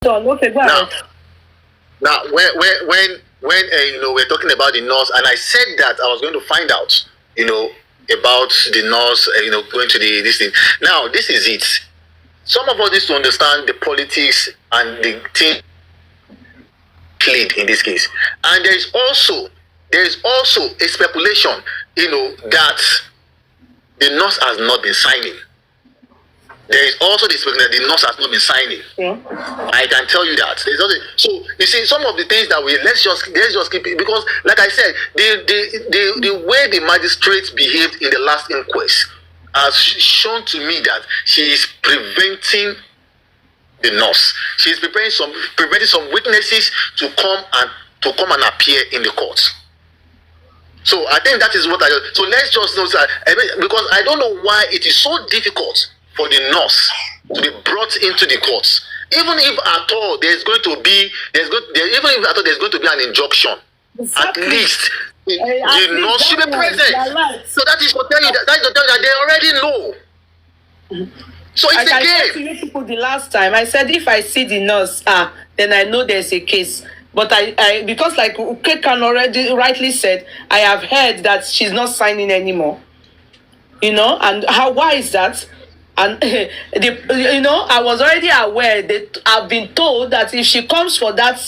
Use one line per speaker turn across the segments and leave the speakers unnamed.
Okay, go ahead.
Now, when we're talking about the nurse, and I said that I was going to find out, about the nurse, going to this thing. Now, this is it. Some of us need to understand the politics and the thing played in this case, and there is also a speculation, that the nurse has not been signing. There is also the speculation that the nurse has not been signing.
Yeah.
I can tell you that. So you see, some of the things that let's just keep it, because, like I said, the way the magistrate behaved in the last inquest has shown to me that she is preventing the nurse. She is preventing some witnesses to come and appear in the court. So I think that is what so let's just know that, because I don't know why it is so difficult for the nurse to be brought into the courts. Even if at all there's going to be an injunction, exactly. At least the nurse should be present. Right. So that is to tell you that they already know. So it's a game. I said to you
people the last time, I said if I see the nurse, then I know there's a case. But I because like Kekan already rightly said, I have heard that she's not signing anymore. And why is that? And I was already aware that I've been told that if she comes for that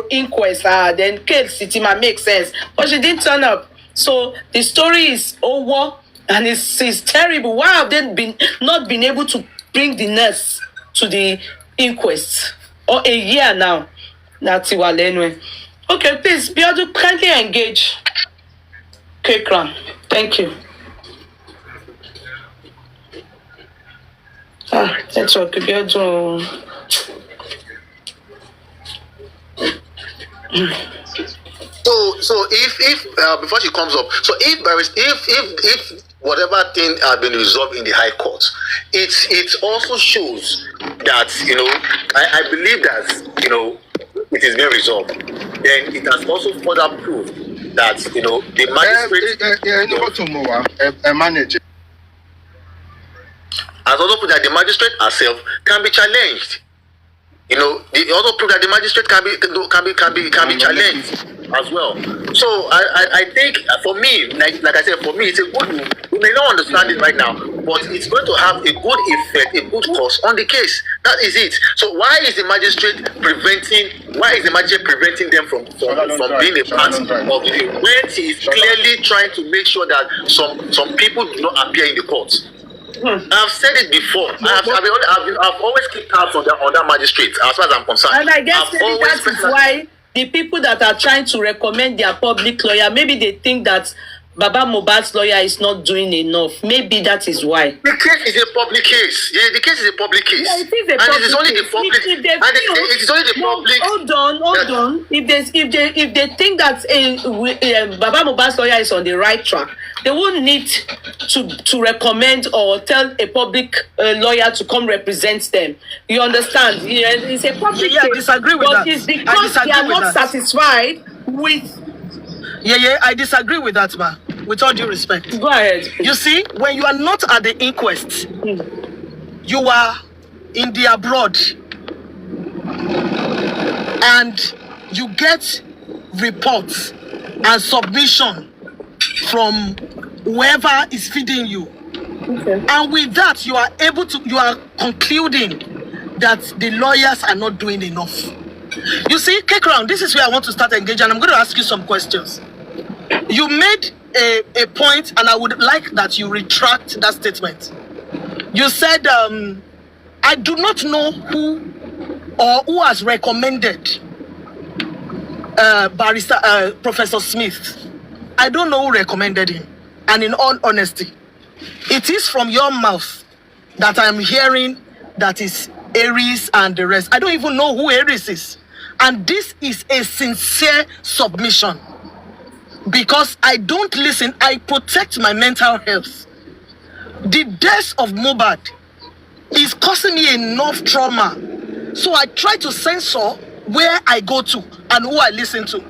inquest, then case Sitima makes sense. But she didn't turn up. So the story is over, and it's terrible. Why have they not been able to bring the nurse to the inquest? Or a year now. Okay, please, Biodu, kindly engage. Kekran, thank you. That's what Biodu.
So if before she comes up, so if whatever thing has been resolved in the High Court, it also shows that I believe that it is being resolved. Then it has also further proved that the magistrate
manager
has also proved that the magistrate herself can be challenged. They also prove that the magistrate can be challenged as well. So I think for me, like I said, for me, it's a good. We may not understand it right now, but it's going to have a good effect, a good course on the case. That is it. So why is the magistrate preventing them from being a part of it when he is clearly trying to make sure that some people do not appear in the court? I've said it before. I've always kept tabs on that magistrate as far as I'm concerned.
And I guess that is why the people that are trying to recommend their public lawyer, maybe they think that Baba Mohbad's lawyer is not doing enough. Maybe that is why.
The case is a public case. Yeah, the case is a public case.
Yeah, it is a public case.
Only the public. It's only the public.
Hold on. If they think that Baba Mohbad's lawyer is on the right track, they won't need to recommend or tell a public lawyer to come represent them. You understand? Yeah, it's a public case.
I disagree with that.
But it's because they are not satisfied with.
Yeah, I disagree with that, ma. With all due respect.
Go ahead.
You see, when you are not at the inquest, you are in the abroad, and you get reports and submission from whoever is feeding you.
Okay.
And with that, you are concluding that the lawyers are not doing enough. You see, Kekran, this is where I want to start engaging, and I'm going to ask you some questions. You made a point, and I would like that you retract that statement. You said, I do not know who has recommended Professor Smith. I don't know who recommended him. And in all honesty, it is from your mouth that I am hearing that is Aries and the rest. I don't even know who Aries is. And this is a sincere submission. Because I don't listen, I protect my mental health. The death of Mohbad is causing me enough trauma. So I try to censor where I go to and who I listen to.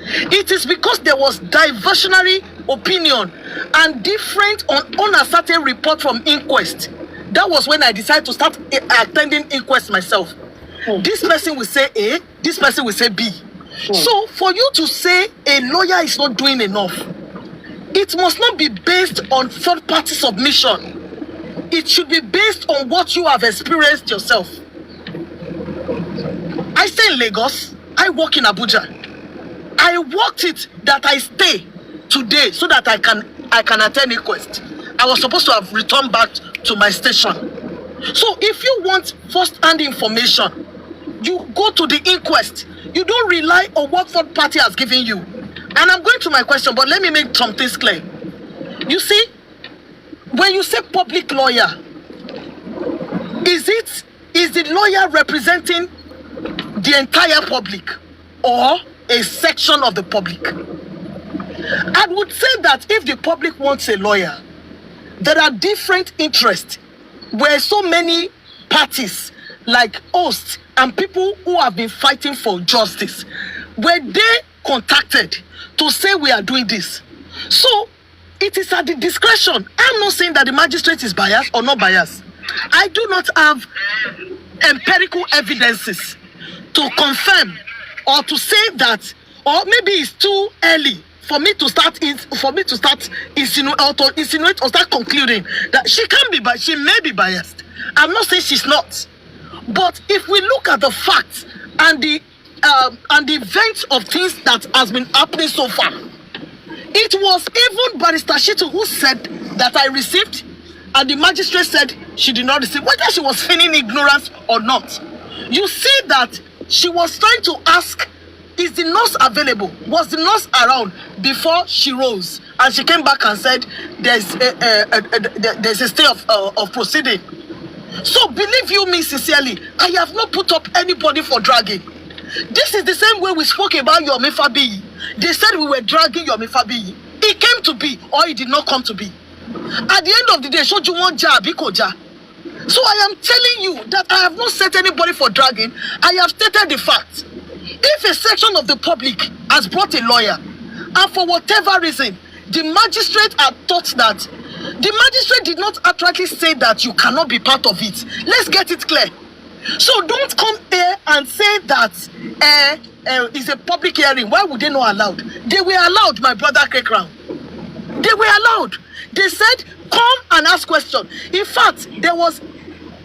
It is because there was diversionary opinion and different unasserted report from Inquest. That was when I decided to start attending Inquest myself. This person will say A, this person will say B. So for you to say a lawyer is not doing enough, it must not be based on third-party submission. It should be based on what you have experienced yourself. I stay in Lagos. I work in Abuja. I worked it that I stay today so that I can attend Inquest. I was supposed to have returned back to my station. So if you want first-hand information, you go to the Inquest. You don't rely on what third party has given you. And I'm going to my question, but let me make some things clear. You see, when you say public lawyer, is the lawyer representing the entire public or a section of the public? I would say that if the public wants a lawyer, there are different interests where so many parties like hosts and people who have been fighting for justice, were they contacted to say we are doing this? So it is at the discretion. I'm not saying that the magistrate is biased or not biased. I do not have empirical evidences to confirm or to say that, or maybe it's too early for me to start insinuate or start concluding that she can be biased. She may be biased. I'm not saying she's not. But if we look at the facts and the events of things that has been happening so far, it was even Barrister Shitu who said that I received, and the magistrate said she did not receive, whether she was feigning ignorance or not. You see that she was trying to ask, is the nurse available? Was the nurse around before she rose? And she came back and said there's a stay of proceeding. So believe you me sincerely, I have not put up anybody for dragging. This is the same way we spoke about Feyi. They said we were dragging Feyi. It came to be, or it did not come to be. At the end of the day, should you want ja. So I am telling you that I have not set anybody for dragging. I have stated the fact. If a section of the public has brought a lawyer, and for whatever reason, the magistrate had thought that, the magistrate did not accurately say that you cannot be part of it. Let's get it clear. So don't come here and say that it's a public hearing. Why would they not allowed? They were allowed, my brother Kekrown. They were allowed. They said, come and ask questions. In fact, there was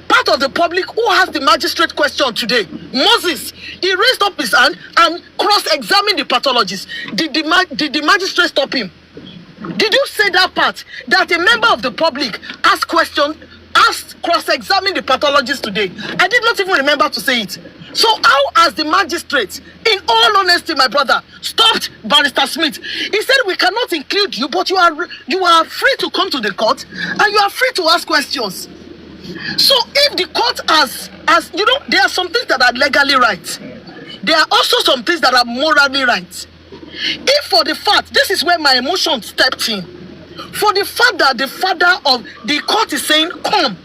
part of the public who asked the magistrate question today. Moses, he raised up his hand and cross-examined the pathologist. Did the magistrate stop him? Did you say that part? That a member of the public asked questions, cross-examined the pathologist today? I did not even remember to say it. So how has the magistrate, in all honesty, my brother, stopped Barrister Smith? He said we cannot include you, but you are free to come to the court and you are free to ask questions. So if the court has you know, there are some things that are legally right. There are also some things that are morally right. If for the fact, this is where my emotion stepped in, for the fact that the father of the court is saying, come,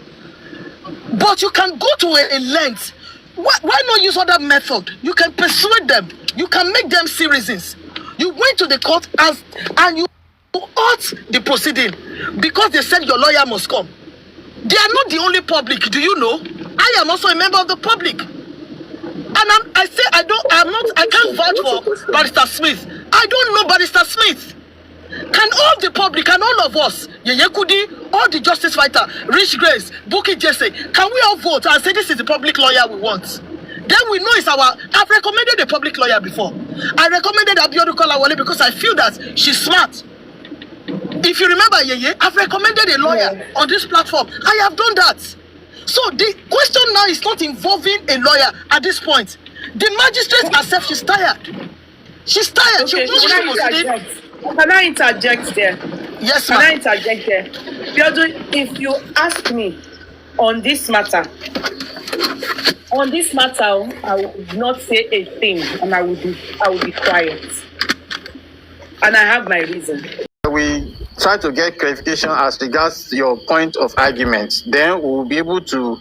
but you can go to a length. Why not use other method? You can persuade them. You can make them see reasons. You went to the court and you ought the proceeding because they said your lawyer must come. They are not the only public. Do you know? I am also a member of the public. And I can't vouch for Barrister Smith. I don't know Barrister Smith. Can all the public and all of us, Yeye Kudi, all the justice fighter, Rich Grace, Buki Jesse, can we all vote and say this is the public lawyer we want? Then we know it's I've recommended a public lawyer before. I recommended Abiodun Kolawole because I feel that she's smart. If you remember, Yeye, I've recommended a lawyer on this platform. I have done that. So the question now is not involving a lawyer at this point. The magistrate herself, she's tired. She's tired.
Okay, can I interject there?
Yes,
ma'am. Can I interject there? If you ask me on this matter, I would not say a thing, and I would be quiet. And I have my reason.
We try to get clarification as regards your point of argument. Then we will be able to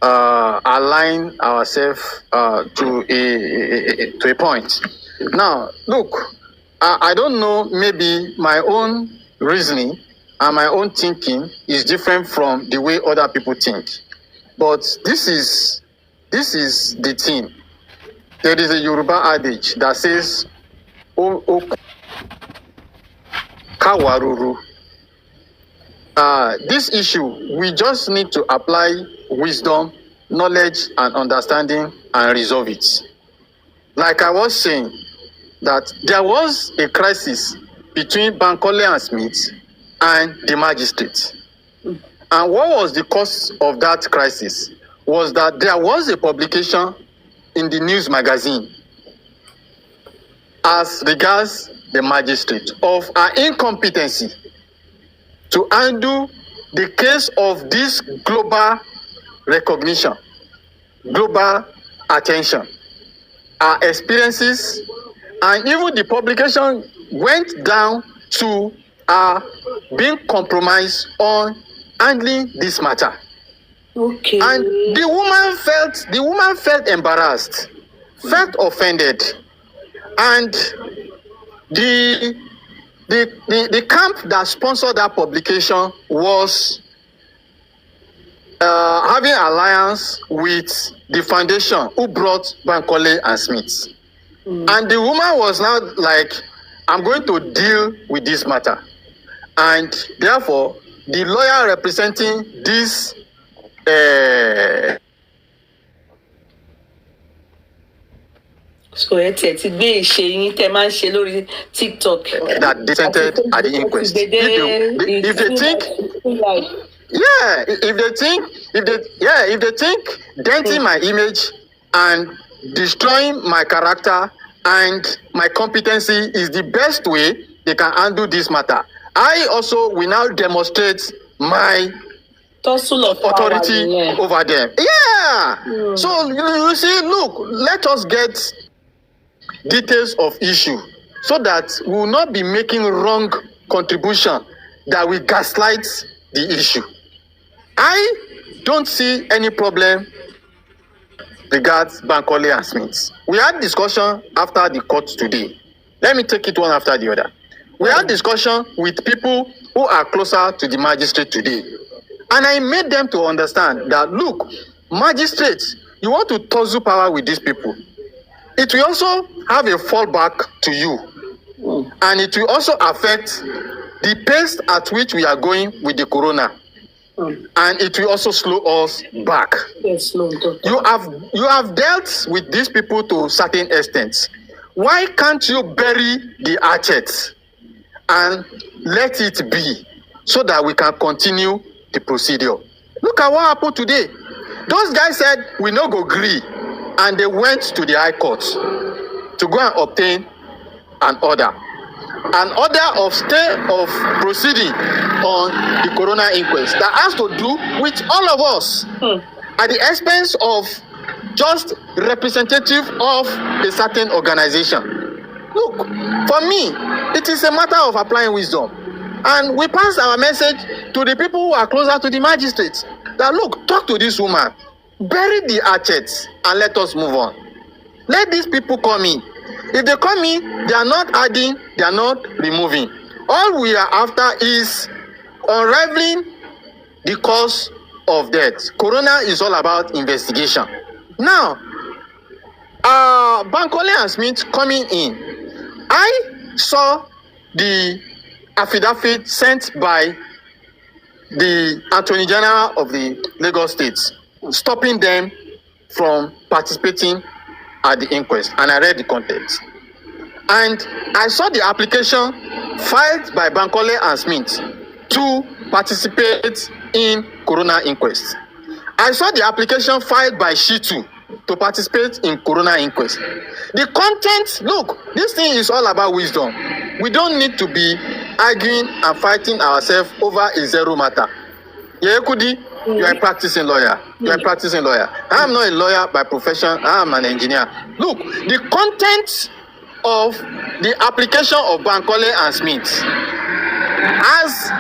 align ourselves to a point. Now, look, I don't know, maybe my own reasoning and my own thinking is different from the way other people think. But this is this is the thing. There is a Yoruba adage that says, "O kawaruru." This issue, we just need to apply wisdom, knowledge, and understanding and resolve it. Like I was saying, that there was a crisis between Bankole and Smith and the magistrate. And what was the cause of that crisis? Was that there was a publication in the news magazine as regards the magistrate of her incompetency to handle the case of this global recognition, global attention, our experiences, and even the publication went down to being compromised on handling this matter.
Okay.
And the woman felt embarrassed, felt offended, and the camp that sponsored that publication was having alliance with the foundation who brought Bankole and Smith. And the woman was now like, I'm going to deal with this matter. And therefore, the lawyer representing this
so ẹ tiẹ̀ ti gbé ìṣe yín tẹ́ máa ń ṣe lórí TikTok.
that dissented at the inquest. If they think, yeah, if they think denting my image and destroying my character and my competency is the best way they can handle this matter, I also will now demonstrate my
tussle of
authority
power,
over them. Yeah. So you see, look, let us get details of issue so that we will not be making wrong contribution that will gaslight the issue. I don't see any problem regards Bankole and Smith. We had discussion after the court today. Let me take it one after the other. We had discussion with people who are closer to the magistrate today. And I made them to understand that, look, magistrates, you want to tussle power with these people. It will also have a fallback to you. And it will also affect the pace at which we are going with the corona. And it will also slow us back.
Yes, no,
You have dealt with these people to a certain extent. Why can't you bury the hatchet and let it be so that we can continue the procedure? Look at what happened today. Those guys said we no go gree, and they went to the High Court to go and obtain an order of stay of proceeding on the corona inquest that has to do with all of us at the expense of just representative of a certain organization. Look, for me, it is a matter of applying wisdom. And we pass our message to the people who are closer to the magistrates that, look, talk to this woman, bury the hatchets, and let us move on. Let these people come in. If they come in, they are not adding, they are not removing. All we are after is unraveling the cause of death. Corona is all about investigation. Now, Bankole and Smith coming in, I saw the affidavit sent by the Attorney General of the Lagos State, stopping them from participating at the inquest, and I read the content. And I saw the application filed by Bankole and Smith to participate in corona inquest. I saw the application filed by Shitu to participate in corona inquest. The content, look, this thing is all about wisdom. We don't need to be arguing and fighting ourselves over a zero matter. Yekudi, you are a practicing lawyer. You are a practicing lawyer. I am not a lawyer by profession. I am an engineer. Look, the content of the application of Bankole and Smith, as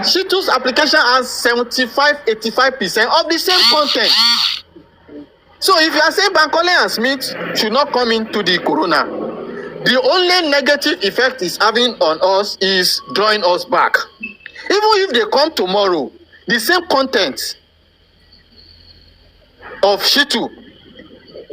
Shitu's application has 75-85% of the same content. So if you are saying Bankole and Smith should not come into the corona, the only negative effect it's having on us is drawing us back. Even if they come tomorrow, the same content of Shitu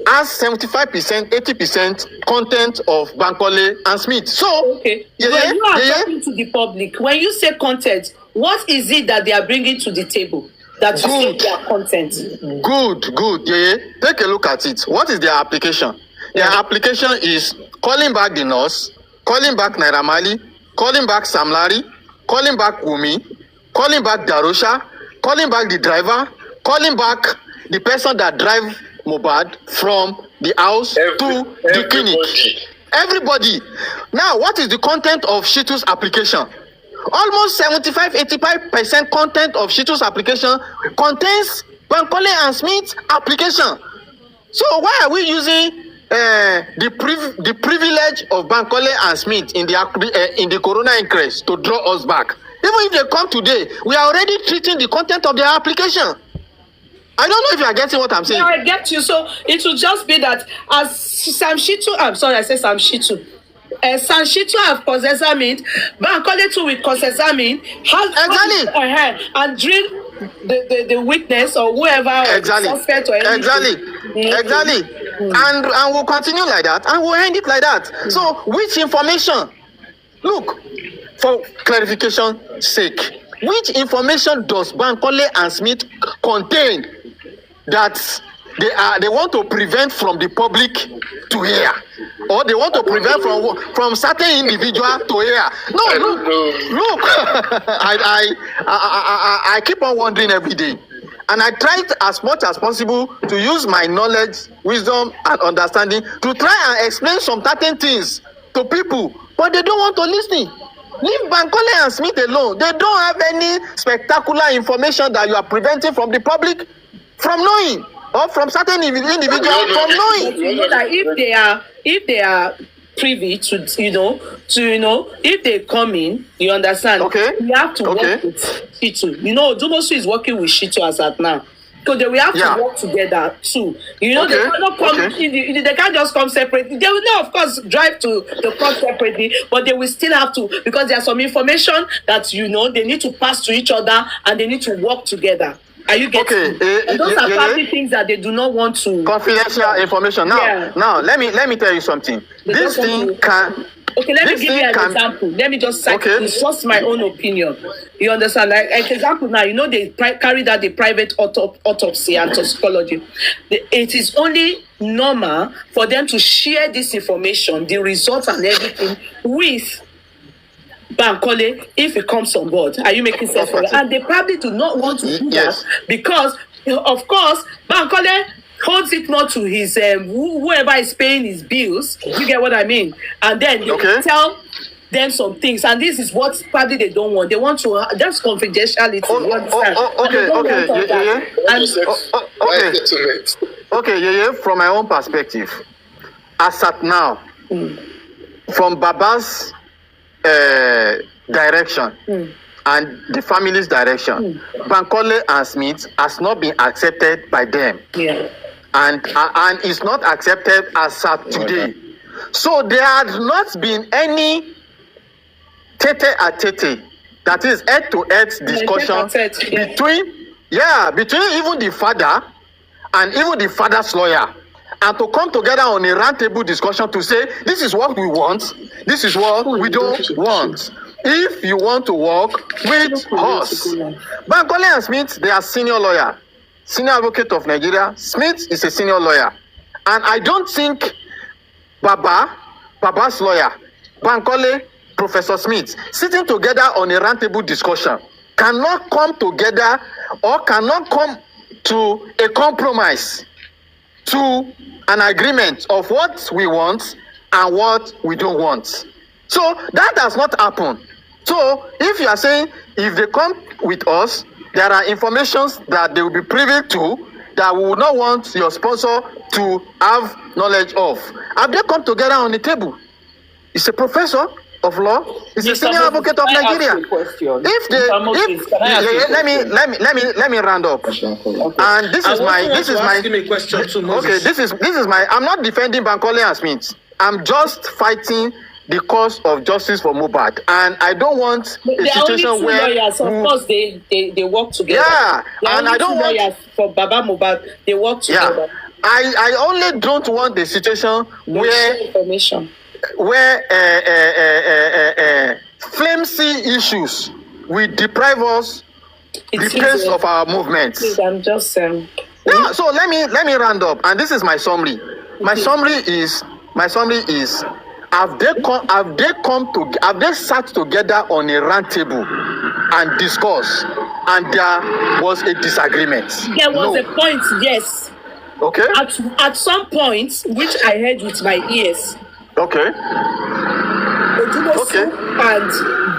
has 75%, 80% content of Bankole and Smith. So,
okay, when you are talking to the public, when you say content, what is it that they are bringing to the table that you say their content?
Good. Yeah. Take a look at it. What is their application? Their application is calling back the nurse, calling back Naira Marley, calling back Sam Larry, calling back Wunmi, calling back Darusha, calling back the driver, calling back the person that drive Mohbad from the house to the clinic. Everybody. Now, what is the content of Shitu's application? Almost 75-85% content of Shitu's application contains Bankole and Smith's application. So why are we using the privilege of Bankole and Smith in the Corona Inquest to draw us back? Even if they come today, we are already treating the content of their application. I don't know if you are getting what I'm saying.
Yeah, I get you. So it will just be that as Sam Shitu, I'm sorry, I said Sam Shitu. Sam Shitu have cross-examined, Bankole too with cross-examined, and drill the witness or whoever,
exactly.
Or suspect or anything.
Exactly. And we'll continue like that, and we'll end it like that. So which information? Look, for clarification's sake, which information does Bankole and Smith contain that they want to prevent from the public to hear, or they want to prevent from certain individual to hear? No, look. I keep on wondering every day, and I try as much as possible to use my knowledge, wisdom, and understanding to try and explain some certain things to people, but they don't want to listen. Leave Bankole and Smith alone. They don't have any spectacular information that you are preventing from the public from knowing, or from certain individuals from knowing.
But you know that if they are privy to if they come in, you understand?
Okay.
We have to work with Shitu. Dumosu is working with Shitu as at now. So we have to work together too. They cannot come. They can't just come separately. They will not, of course, drive to the court separately, but they will still have to, because there's some information that they need to pass to each other and they need to work together. Are you getting? And those are probably things that they do not want to.
Confidential information. Now, let me tell you something. This thing can.
Okay, let me give you an example. Let me just say, it's just my own opinion. You understand? Like example now, they carried out the private autopsy and toxicology. It is only normal for them to share this information, the results and everything, with Bankole if it comes on board. Are you making sense for that? And they probably do not want to do that because, of course, Bankole holds it more to his whoever is paying his bills. You get what I mean? And then they will tell them some things, and this is what probably they don't want. They want to that's confidentiality. You understand?
From my own perspective, as at now, from Baba's direction and the family's direction, Bankole and Smith has not been accepted by them. And is not accepted as at today. So there has not been any tete-a-tete, that is head-to-head discussion between even the father and even the father's lawyer, and to come together on a roundtable discussion to say, this is what we want, this is what we don't want. If you want to work with us, Bankole and Smith, they are senior lawyer, senior advocate of Nigeria. Smith is a senior lawyer, and I don't think Baba's lawyer, Bankole, Professor Smith, sitting together on a roundtable discussion cannot come together or cannot come to a compromise, to an agreement of what we want and what we don't want. So that does not happen. So if you are saying if they come with us, there are informations that they will be privy to that we would not want your sponsor to have knowledge of. Have they come together on the table? It's a professor of law. It's a senior advocate of Nigeria. Let me round up. And this is my I'm not defending Bankole and Smith. I'm just fighting the cause of justice for Mohbad, and I don't want a situation where
lawyers, of course they work together.
And I don't want
lawyers for Baba Mohbad, they work together.
I only don't want the situation where flimsy issues will deprive us the pace of our movements.
Please, I'm just
Yeah, so let me round up, and this is my summary. My summary is have they sat together on a round table and discussed, and there was a disagreement?
There was a point, yes.
Okay.
At some point, which I heard with my ears.
Okay.
Odumosu and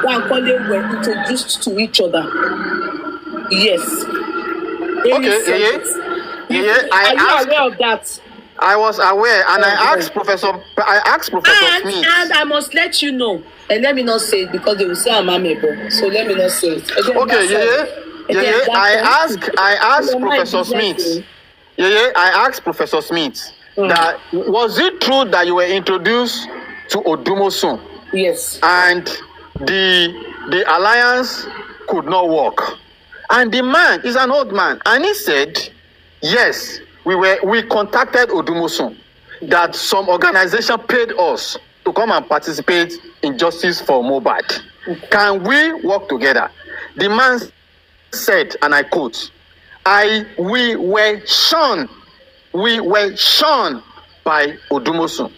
Bankole were introduced to each other. Yes.
Okay. Yeah.
Are you aware of that?
I was aware, and I asked Professor Smith.
And I must let you know, and let me not say it because they will say I'm amiable. So let me not say it.
Okay, I asked Professor Smith. I asked Professor Smith that was it true that you were introduced to Odumosu?
Yes.
And the alliance could not work. And the man is an old man, and he said, yes, we contacted Odumosu that some organization paid us to come and participate in justice for Mohbad. Can we work together? The man said, and I quote, we were shown by Odumosu.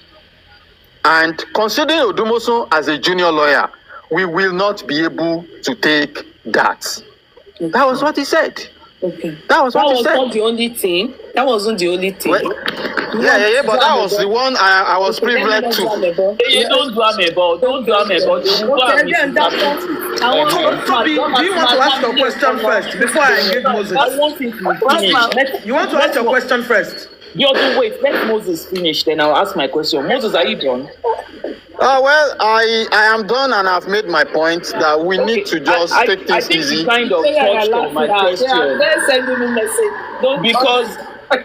And considering Odumosu as a junior lawyer, we will not be able to take that. Okay. That was what he said.
Okay.
That was what he said.
That was not the only thing. That wasn't the only thing.
Well, yeah, but that was the one I was privileged to.
You don't do amebo. Don't do amebo.
Do you want to ask your question first before I engage Moses?
I want it to finish.
You want to ask your question first?
Wait, let Moses finish, then I'll ask my question. Moses, are you done?
Well, I am done, and I've made my point that we need to just take things easy.
You kind of touched on my question. Because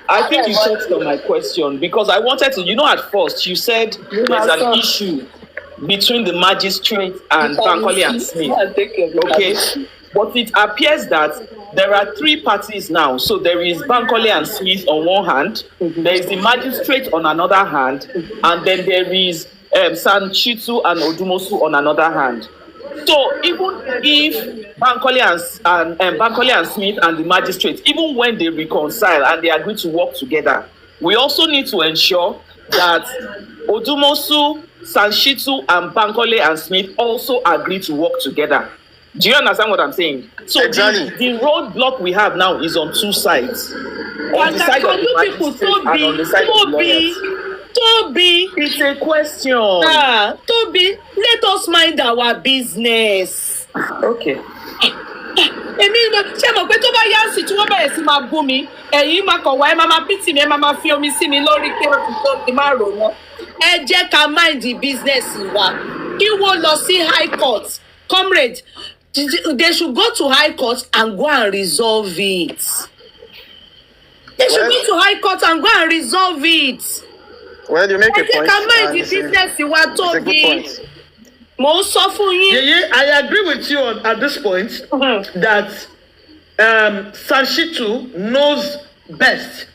I think you touched on my question. Because I wanted to, at first you said there's an issue between the magistrate and Bankole and Smith. Okay? But it appears that there are three parties now. So there is Bankole and Smith on one hand, there is the magistrate on another hand, and then there is Sanchitu and Odumosu on another hand. So even if Bankole and Smith and the magistrate, even when they reconcile and they agree to work together, we also need to ensure that Odumosu, Sanchitu, and Bankole and Smith also agree to work together. Do you understand what I'm saying? So
exactly.
The roadblock we have now is on two sides. On the side of the magistrate and on the side of the lawyers.
Toby,
it's a question.
Toby, let us mind our business.
Okay.
Ṣé mo pé tó bá yá sí tí wọ́n bẹ̀rẹ̀ sí máa bú mi, ẹ̀yin máa kàn wá ẹ máa pìtì mi, ẹ máa fi omi sí mi lórí kí wọ́n ti tó ti máa rò wọ́n. Ẹ jẹ́ ká mind the business wa. Kí wọ́n lọ sí high court. Comrade, they should go to high court and go and resolve it. They should go to high court and go and resolve it.
Well, you make a point.
It's a good point.
I agree with you at this point that Sanchitu knows best.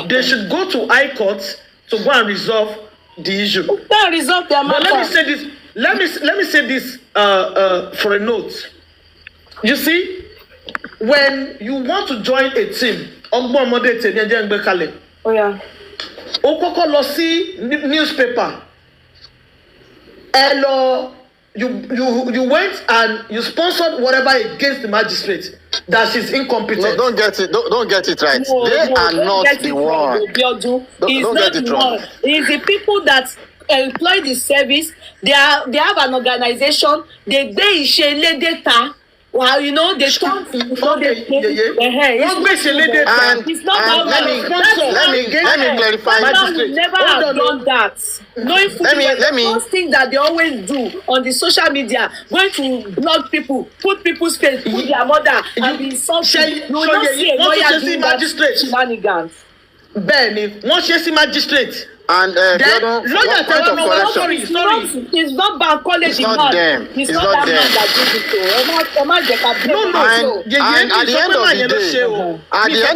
They should go to high court to go and resolve the issue.
Resolve their matter.
But let me say this for a note. You see, when you want to join a team, oh yeah. O kọ́kọ́ lọ sí newspaper. Hello, you went and you sponsored whatever against the magistrate that she's incompetent.
No, don't get it right. They are not the one. Don't get it wrong.
It's the people that employ the service. They have an organization. They data. Well, they don't.
It's not let me clarify.
Never have done that. Let me. First thing that they always do on the social media, going to blog people, put people's face, put their mother, and be something. You will not see a lawyer doing that shenanigans.
Benny, once you see magistrate.
And point of correction.
It's not Bankole.
It's not them.
It's not them that did it.
And at the end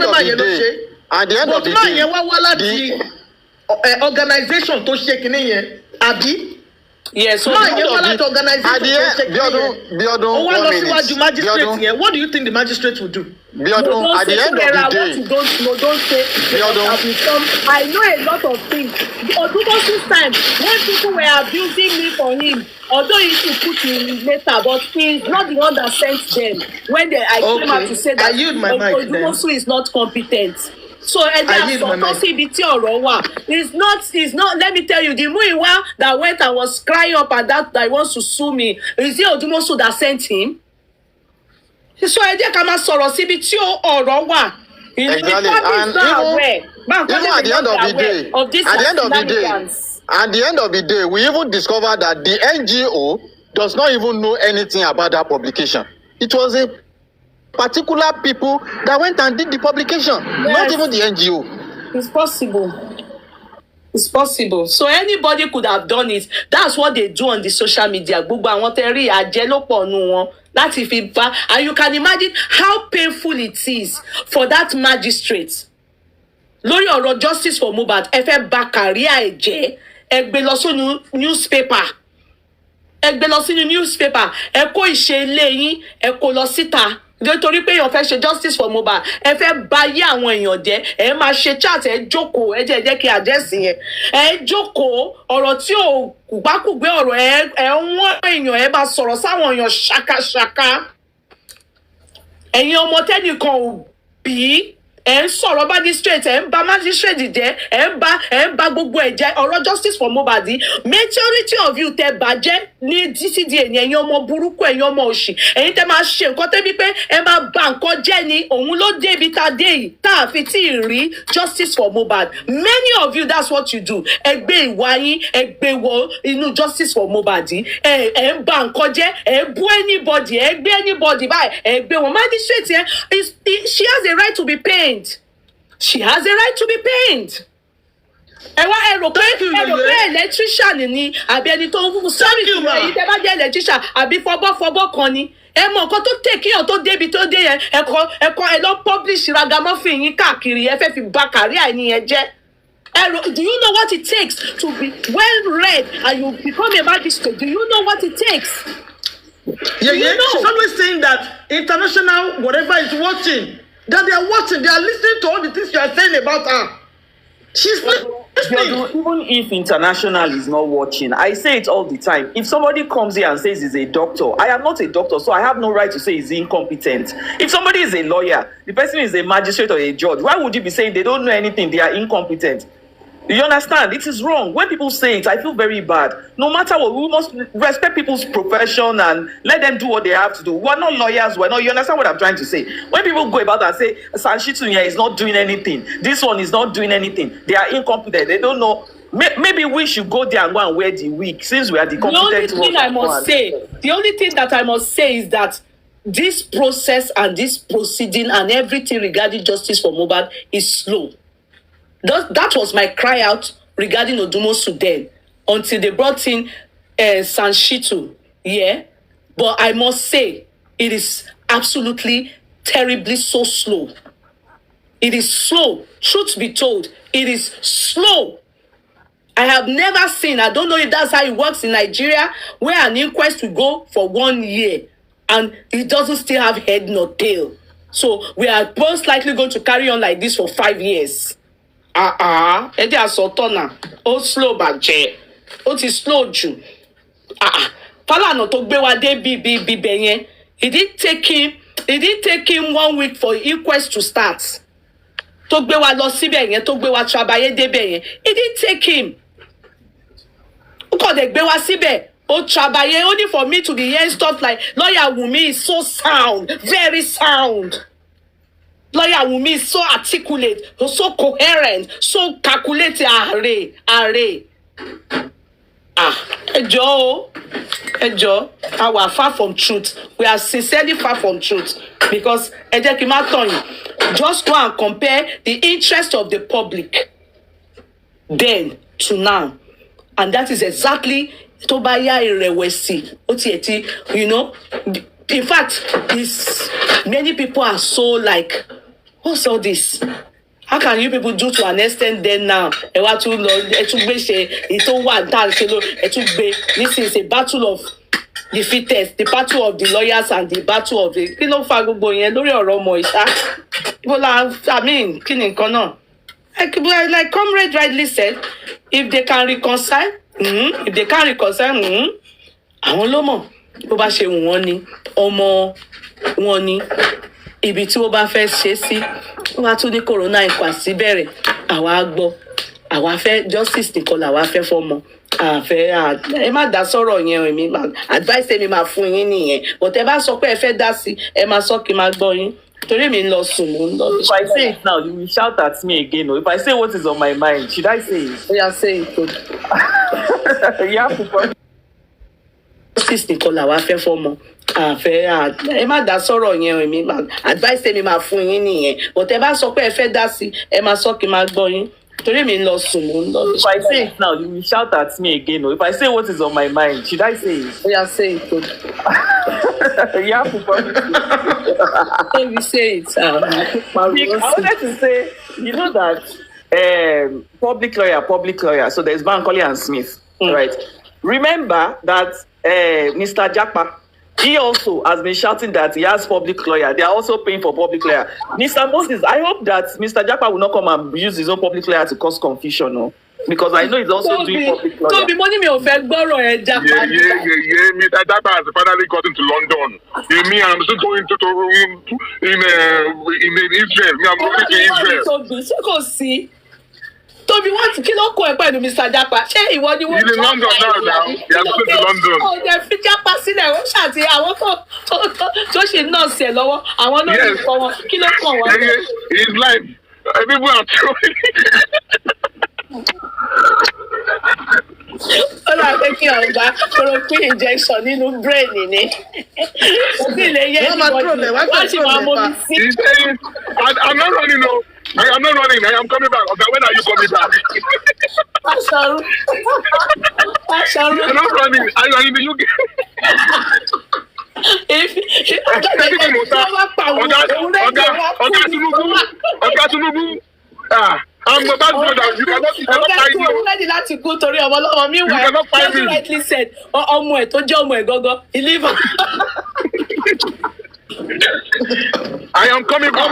of the day, at the end of the
But
day,
man, wá láti organization tó ṣe kinní yẹn, àbí?
Yes, so
Man, you want to organize
at the end, Biodun, 1 minute.
Magistrate, what do you think the magistrate will do?
Biodun, at the end of the day,
don't say. I know a lot of things. Odumosu's time, when people were abusing me for him, although he should put in later, but he's not the one that sent them. When I came out to say that Odumosu is not competent. So it's not, let me tell you, the Muiwa that went and was crying up at that wants to sue me, is it Odumosu that sent him? So exactly, and even
at the end of the day, we even discovered that the NGO does not even know anything about that publication. It was a particular people that went and did the publication, not even the NGO.
It's possible. It's possible. So anybody could have done it. That's what they do on the social media. And you can imagine how painful it is for that magistrate. Lórí ọ̀rọ̀ justice for Mohbad, ẹ fẹ́ bà career ẹ̀ jẹ́, ẹ gbé lọ sínú newspaper. Ẹ gbé lọ sínú newspaper, ẹ kó ìṣe ilé yín, ẹ kó lọ síta. Nítorí pé èèyàn fẹ́ ṣe justice for Mohbad, ẹ fẹ́ bà ayé àwọn èèyàn jẹ́, ẹ máa ṣe chat, ẹ jókòó, ẹ jẹ́ kí àdẹ́sì yẹn. Ẹ jókòó, ọ̀rọ̀ tí ò kùgbákùgbé ọ̀rọ̀ ẹ wọ́n èèyàn, ẹ máa sọ̀rọ̀ sáwọn èèyàn ṣàkàṣàkà. Ẹ̀yin ọmọ tẹ́nìkan ò bí, ẹ ń sọ̀rọ̀ magistrate, ẹ ń bà magistrate jẹ́, ẹ ń bà gbogbo ẹ̀ jẹ́. Ọ̀rọ̀ justice for Mohbad, majority of you tẹ́ bàjẹ́ ní DCDA ni ẹ̀yin ọmọ burúkú, ẹ̀yin ọmọ òṣì, ẹ̀yin tẹ́ máa ṣe nǹkan tẹ́bí pé ẹ máa bà nǹkan jẹ́ ni, òun ló dé ibi tá a dé yìí, tá a fi tí ì rí justice for Mohbad. Many of you, that's what you do. Ẹ gbé ìwà yín, ẹ gbé wọ inú justice for Mohbad. Ẹ ń bà nǹkan jẹ́, ẹ bú anybody, ẹ gbé anybody báyìí, ẹ gbé wọn. Magistrate yẹn, she has a right to be pained. She has a right to be pained. Ẹ rò pé electrician ni àbí ẹni tó ń fún sorry to me, tẹ́ bá jẹ́ electrician àbí fọbọ́ kan ni. Ẹ mọ nǹkan tó take yàn tó débi tó dé yẹn, ẹ lọ publish ragamuffin yín káàkiri, ẹ fẹ́ fi bà career ẹni yẹn jẹ́. Do you know what it takes to be well read and you become a magistrate? Do you know what it takes?
Yeah. She's always saying that international whatever is watching. That they are watching, they are listening to all the things you are saying about her. She's listening.
Even if international is not watching, I say it all the time. If somebody comes here and says he's a doctor, I am not a doctor, so I have no right to say he's incompetent. If somebody is a lawyer, the person is a magistrate or a judge, why would you be saying they don't know anything, they are incompetent? You understand? It is wrong. When people say it, I feel very bad. No matter what, we must respect people's profession and let them do what they have to do. We're not lawyers. We're not. You understand what I'm trying to say? When people go about and say, C0ÑFESS is not doing anything, this one is not doing anything, they are incompetent. They don't know. Maybe we should go there and go and wear the wig since we are the competent.
The only thing that I must say is that this process and this proceeding and everything regarding justice for Mohbad is slow. That was my cry out regarding Odumosu then, until they brought in Sanshitu. Yeah, but I must say it is absolutely terribly so slow. It is slow. Truth be told, it is slow. I have never seen, I don't know if that's how it works in Nigeria, where an inquest will go for 1 year and it doesn't still have head nor tail. So we are most likely going to carry on like this for 5 years. Ẹ jẹ́ àsọtọ̀ náà, ó slow bàjẹ́, ó ti slow jù. Fálànà tó gbé wa dé bíbẹ̀ yẹn, it didn't take him 1 week for inquest to start. Tó gbé wa lọ síbẹ̀ yẹn, tó gbé wa trabayé débẹ̀ yẹn, it didn't take him. Ó kàn dé gbé wa síbẹ̀, ó trabayé, only for me to be hearing stuff like, lawyer Wunmi is so sound, very sound. Lawyer Wunmi is so articulate, so coherent, so calculated. Ẹjọ́, we are far from truth. We are sincerely far from truth. Because just go and compare the interest of the public then to now. And that is exactly Tobaya Irewesi. You know, in fact, many people are so like, what's all this? How can you people do to an extent then now? Ẹ wá tún lọ, ẹ tún gbé ṣe ètò wà tá ṣe ló, ẹ tún gbé. This is a battle of the fittest, the battle of the lawyers and the battle of the. Kí ló fa gbogbo yẹn lórí ọ̀rọ̀ ọmọ ìṣá? I mean, kí ni nǹkan náà? Like Comrade rightly said, if they can reconcile, àwọn ló mọ̀ bó bá ṣe wù wọ́n ni ọmọ wọn ni ibi tí wọ́n bá fẹ́ ṣe sí wọ́n bá tún ní corona inquest bẹ̀rẹ̀ àwa gbọ́ àwa fẹ́ justice nìkan làwa fẹ́ fọ́mọ àfẹ́ ẹ má dá sọ̀rọ̀ yẹn èmi advice mi máa fún yín nìyẹn but ẹ bá sọ pé ẹ fẹ́ dá sí ẹ máa sọ kí n máa gbọ́ yín. Torí mi lọ sùn mo ń lọ.
If I say it now, you will shout at me again. Or if I say what is on my mind, should I say it?
Yeah, say it.
You have to.
Justice nìkan làwa fẹ́ fọ́mọ àfẹ́ ẹ má dá sọ̀rọ̀ yẹn èmi advice mi máa fún yín nìyẹn but ẹ bá sọ pé ẹ fẹ́ dá sí ẹ máa sọ kí n máa gbọ́ yín. Torí mi lọ sùn mo ń lọ.
If I say it now, you will shout at me again. Or if I say what is on my mind, should I say it?
Yeah, say it.
You have to promise me.
Maybe say it.
I wanted to say, you know that public lawyer. So there's Bankole and Smith, right? Remember that Mr. Japa, he also has been shouting that he has public lawyer. They are also paying for public lawyer. Mr. Moses, I hope that Mr. Japa will not come and use his own public lawyer to cause confusion, no? Because I know he's also doing public lawyer.
Tobi, money me ò fẹ́ gbọ́rọ̀ ẹ Japa.
Yeah. Mr. Japa has finally gotten to London. Me, I'm still going to in Israel. Me, I'm going to Israel.
Tobi, ṣé kò sí? Tobi, wọ́n kí ló kọ ẹ pẹ̀lú Mr. Japa? Ṣé ìwọ ni wọ́n
He's in London now. He has gone to London.
Ó jẹ́ fi Japa sílẹ̀, ó ṣàti àwọn tó ṣe nọ́ọ̀sì ẹ̀ lọ́wọ́, àwọn náà ti kọ́ wọn. Kí ló kàn wọ́n?
He's like, people are throwing.
Ó là pé kí ọ̀gá chloroquine injection nínú brain ni. Òbí lè yẹ ìbọ̀dì, wọ́n sì máa mú mi sí.
He's saying, I'm not running, no. I am not running. I am coming back. Okay, when are you coming back?
Pàṣàrù.
I'm not running. I am in the UK. Ọ̀gá Tinubu. I'm about to that. You cannot find me.
Ready láti kú torí ọmọ ọlọ́mọ mi wà. Just rightly said, ọmọ ẹ̀ tó jẹ́ ọmọ ẹ̀ gọ́gọ́, he live on.
I am coming back.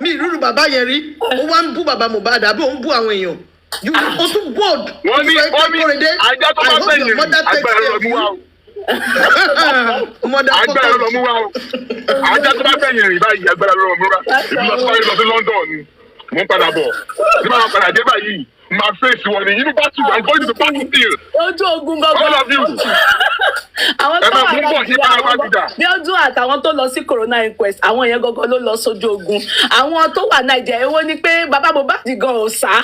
Mi ìrúrú bàbá yẹn rí, ó wá ń bú bàbá Mohbad àbí ó ń bú àwọn èèyàn. You o tún bold.
Wọ́n ní ajá tó bá bẹ̀yìn rí agbára lọ mú wa o. Agbára lọ mú wa o. Ajá tó bá bẹ̀yìn rí báyìí agbára lọ mú wa. Ìlú lọ sí London ni. Mo ń padà bọ̀. Bí wọ́n padà dé báyìí. My face one in university. I'm going to the party still.
Ojú ogun gbogbo.
All of you.
Àwọn tó wà Nàìjíríà bí ọdún àtàwọn tó lọ sí corona inquest àwọn yẹn gangan ló lọ sójú ogun. Àwọn tó wà Nàìjíríà èwo ni pé bàbá Mohbad gan ò sá.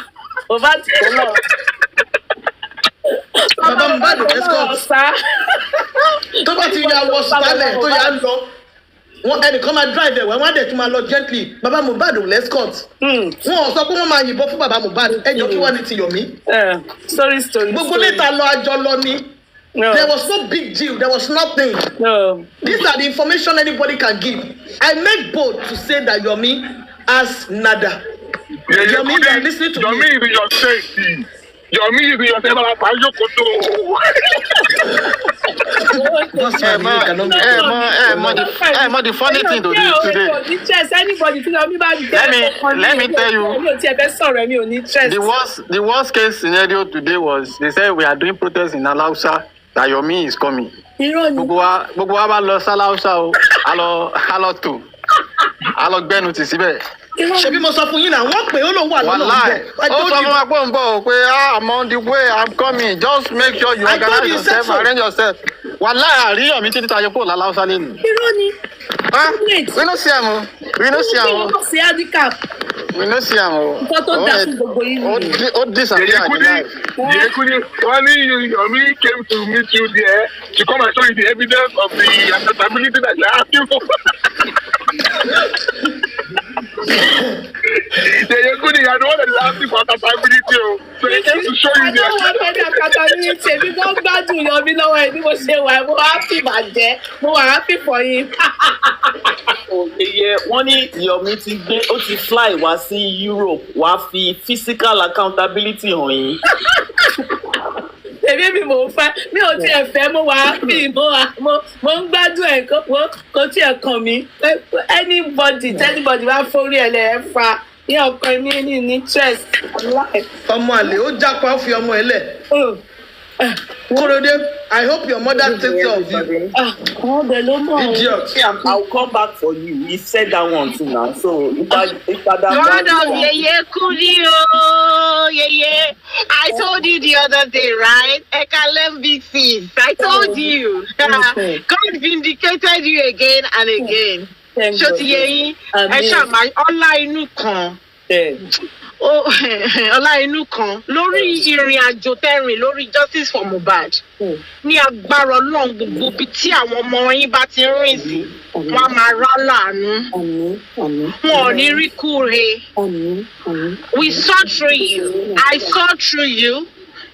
Mohbad kò lọ.
Bàbá Mohbad ò sá. Tó bá ti ya wọ sálẹ̀ tó yà ń lọ. Wọ́n ẹnìkan máa drive ẹ̀ wọ́n á dẹ̀ tún máa lọ gently. Bàbá Mohbad ò l'escort. Wọ́n ò sọ pé wọ́n máa yìnbọn fún bàbá Mohbad. Ẹjọ́ kí wọ́n ní ti Yomi.
Story.
Gbogbo létà lọ àjọ lọ ni.
No.
There was no big deal. There was nothing.
No.
These are the information anybody can give. I make bold to say that Yomi has nada.
Yeah,
Yomi, you are listening to
Yomi
me.
is in your safety. Yomi is in your safety.
The funny thing to do today. Let me tell you. The worst case scenario today was they said we are doing protests in Alausa. That Yomi is coming. Gbogbo wa bá lọ sí Alausa o. A lọ gbẹ́nu tì síbẹ̀.
Ṣebí mo sọ fún yín náà wọ́n pè ó ló wà lọ́nà
ọ̀bẹ. Ó sọ fún wa pé òun bọ̀ pé I'm on the way, I'm coming, just make sure you organize yourself, arrange yourself. Wàláì àríyàn mi títí tayọ kúrò lálàáfíà lẹ́nu.
Irọ́ ni.
We no see am o. We no see am o.
Nǹkan tó dà fún gbogbo yín nìyẹn.
Ó disappear at the life.
Yekudi, Yomi came to meet you there to come and show you the evidence of the accountability that you're asking for. You're good. I don't want to ask you for accountability. So they came to show you
I don't want any accountability. Because God will love me now. I will say, well, I'm happy, but I'm happy for him.
Yeah, wọ́n ní Yomi ti gbé ó ti fly wá sí Europe wá fi physical accountability hàn yín.
Èmi mo fẹ́ mi ò tiẹ̀ fẹ́ mo wà happy mo ń gbádùn ẹ̀ kó tiẹ̀ kàn mí anybody wá forí ẹ̀ lẹ̀ fa ní ọkàn mi ní interest.
Ọmọ àlè ó jápa ó fi ọmọ ẹ̀ lẹ̀. Korode, I hope your mother takes care of you. Idiot.
I'll come back for you. He said that one too now. So if I
God of Yeye Kudio, Yeye. I told you the other day, right? Ekalem big sis. I told you. God vindicated you again and again. Shoti Yeye, Esha my online kan. Ọlá inú kan lórí ìrìn àjò tẹ́rìn lórí justice for Mohbad ní agbára Ọlọ́run gbogbo bí tí àwọn ọmọ yín bá ti rìn sí wọn máa rá láàánú wọn ò ní rí kúre. We saw through you. I saw through you,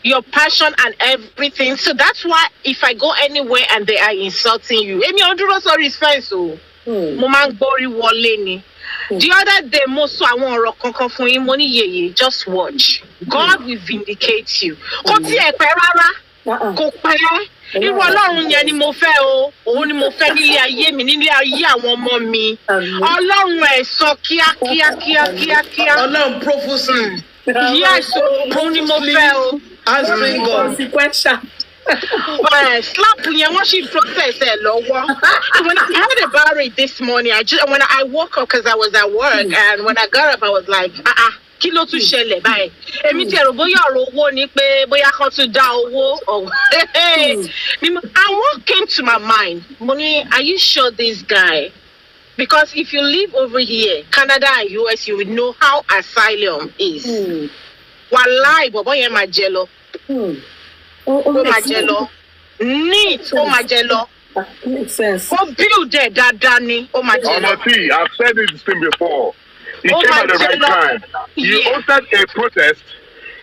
your passion and everything. So that's why if I go anywhere and they are insulting you, èmi ò dúró sórí fence o, mo máa ń gbórí wọlé ni. The other day, mo sọ àwọn ọ̀rọ̀ kankan fún yín, mo ní Yeye, just watch. God will vindicate you. Kò tiẹ̀ pẹ́ rárá, kò pẹ́. Irú Ọlọ́run yẹn ni mo fẹ́ o, òun ni mo fẹ́ nílé ayé mi, nílé ayé àwọn ọmọ mi. Ọlọ́run ẹ̀san kíákíá.
Ọlọ́run prophecy.
Yes, òun ni mo fẹ́ o.
Answering God.
Consequential.
Slap yẹn wọ́n ṣì process ẹ̀ lọ́wọ́. When I heard about it this morning, when I woke up because I was at work, and when I got up, I was like, kí ló tún ṣẹlẹ̀ báyìí? Èmi ti ẹ̀rọ bóyá ọ̀rọ̀ owó ni pé bóyá kan tún dá owó. And what came to my mind? Money, are you sure this guy? Because if you live over here, Canada and US, you would know how asylum is. Wallahi, bọ̀bọ̀ yẹn máa jẹ lọ. Ó máa jẹ lọ. Neat, ó máa jẹ lọ.
Makes sense.
Ó build ẹ̀ dáadáa ni, ó máa jẹ lọ.
Ọmọ T, I've said this thing before. He came at the right time. He hosted a protest.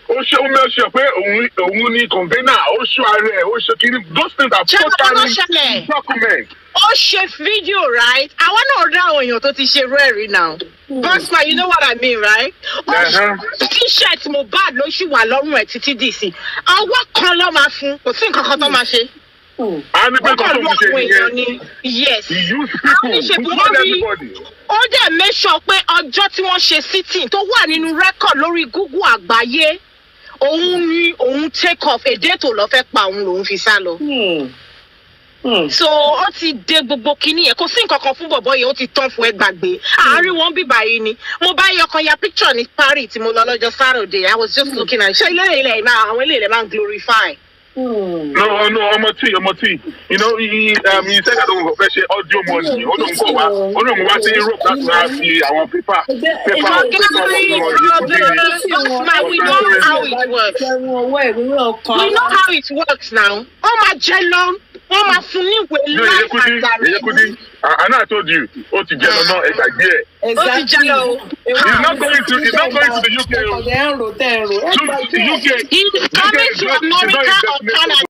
Ó make sure pé òun ní convener, ó show ààrẹ, ó show kiri. Those things are totally documented.
Ó ṣe fídíò, right? Àwọn náà rí àwọn èèyàn tó ti ṣe rẹ́ẹ̀rí now. Bossman, you know what I mean, right? T-shirt Mohbad ló ṣì wà lọ́rùn ẹ̀ títí dì sí. Ọwọ́ kan ló máa fún, kò sí nǹkan kan tó máa ṣe.
And the people who say
yes.
He used people, not everybody.
Ó dẹ̀ make sure pé ọjọ́ tí wọ́n ṣe sitting tó wà nínú record lórí Google àgbáyé, òun take off èdè tó lọ fẹ́ pa òun lòun fi sá lọ. So ó ti dé gbogbo kinní yẹn, kò sí nǹkan kan fún bọ̀bọ̀ yẹn, ó ti tán fún ẹ gbàgbé. Àárín wọn bí báyìí ni. Mo bá yẹ ọkàn ya picture ní Paris tí mo lọ lọ́jọ́ Saturday. I was just looking at ṣé ilé máa àwọn ilé máa ń glorify.
No, Ọmọ T. You know, he said that òun kò fẹ́ ṣe audio money. Ó lóun kò wá sí Europe láti wá fi àwọn paper.
We know how it works. We know how it works now. Ó máa jẹ lọ. Wọ́n máa fún ní ìwé life and direct.
And I told you, ó ti jẹ lọ náà ẹgbà gbé ẹ̀.
Ó ti jẹ lọ.
He's not going to the UK.
He's coming to America or Canada.